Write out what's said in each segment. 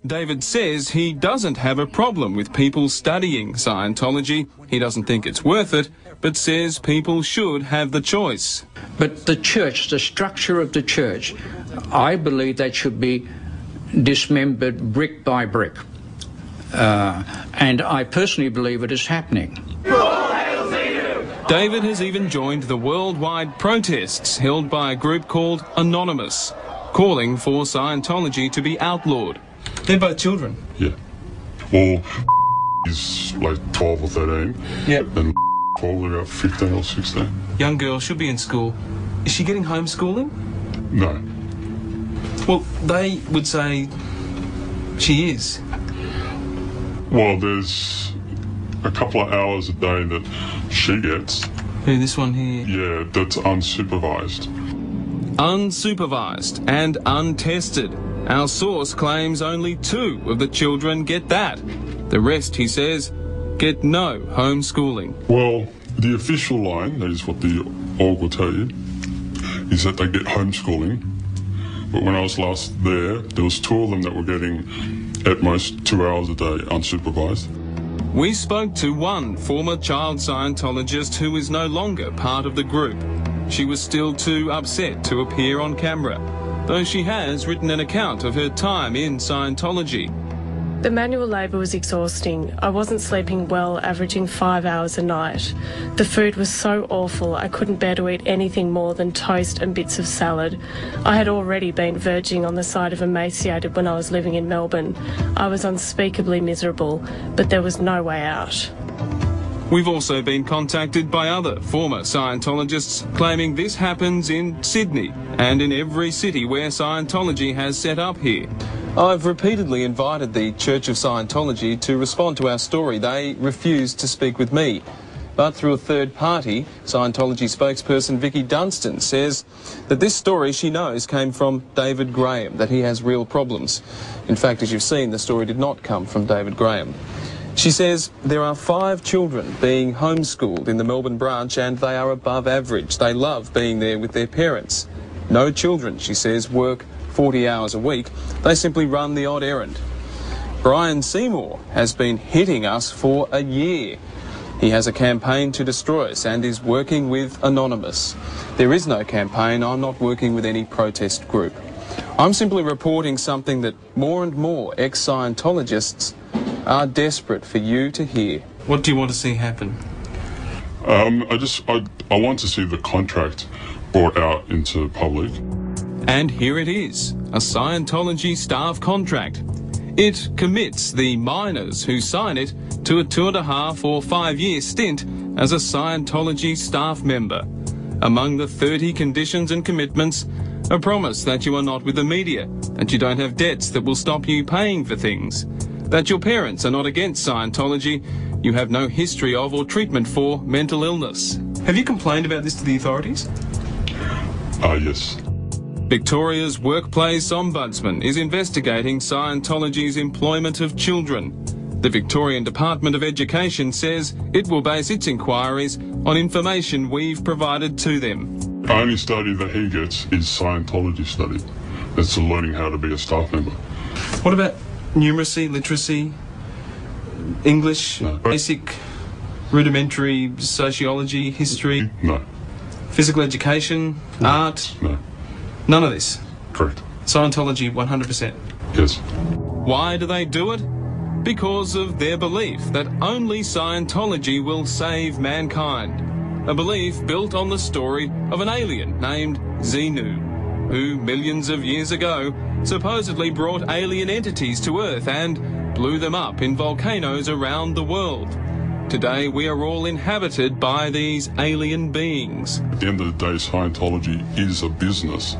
David says he doesn't have a problem with people studying Scientology. He doesn't think it's worth it, but says people should have the choice. But the church, the structure of the church, I believe that should be dismembered brick by brick. And I personally believe it is happening. David has even joined the worldwide protests held by a group called Anonymous, calling for Scientology to be outlawed. They're both children. Yeah. Well, he's like 12 or 13. Yep. And probably about 15 or 16. Young girl should be in school. Is she getting homeschooling? No. Well, they would say she is. Well, there's a couple of hours a day that she gets. Who, this one here? Yeah, that's unsupervised. Unsupervised and untested. Our source claims only 2 of the children get that. The rest, he says, get no homeschooling. Well, the official line, that is what the org will tell you, is that they get homeschooling. But when I was last there was 2 of them that were getting at most 2 hours a day unsupervised. We spoke to one former child Scientologist who is no longer part of the group. She was still too upset to appear on camera, though she has written an account of her time in Scientology. The manual labour was exhausting. I wasn't sleeping well, averaging 5 hours a night. The food was so awful I couldn't bear to eat anything more than toast and bits of salad. I had already been verging on the side of emaciated when I was living in Melbourne. I was unspeakably miserable, but there was no way out. We've also been contacted by other former Scientologists claiming this happens in Sydney and in every city where Scientology has set up here. I've repeatedly invited the Church of Scientology to respond to our story. They refused to speak with me. But through a third party, Scientology spokesperson Vicky Dunstan says that this story she knows came from David Graham, that he has real problems. In fact, as you've seen, the story did not come from David Graham. She says there are 5 children being homeschooled in the Melbourne branch and they are above average. They love being there with their parents. No children, she says, work 40 hours a week. They simply run the odd errand. Brian Seymour has been hitting us for a year. He has a campaign to destroy us and is working with Anonymous. There is no campaign. I'm not working with any protest group. I'm simply reporting something that more and more ex-Scientologists are desperate for you to hear. What do you want to see happen? I want to see the contract brought out into public. And here it is, a Scientology staff contract. It commits the minors who sign it to a 2.5 or 5 year stint as a Scientology staff member. Among the 30 conditions and commitments, a promise that you are not with the media, that you don't have debts that will stop you paying for things, that your parents are not against Scientology, you have no history of or treatment for mental illness. Have you complained about this to the authorities? Yes. Victoria's Workplace Ombudsman is investigating Scientology's employment of children. The Victorian Department of Education says it will base its inquiries on information we've provided to them. The only study that he gets is Scientology study. That's learning how to be a staff member. What about numeracy, literacy, English, No. basic, rudimentary sociology, history? No. Physical education, No. art? No. None of this? Correct. Scientology 100%? Yes. Why do they do it? Because of their belief that only Scientology will save mankind. A belief built on the story of an alien named Xenu, who millions of years ago supposedly brought alien entities to Earth and blew them up in volcanoes around the world. Today we are all inhabited by these alien beings. At the end of the day, Scientology is a business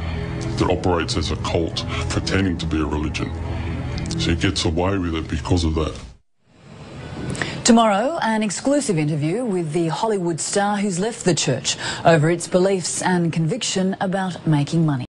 that operates as a cult, pretending to be a religion. So it gets away with it because of that. Tomorrow, an exclusive interview with the Hollywood star who's left the church over its beliefs and conviction about making money.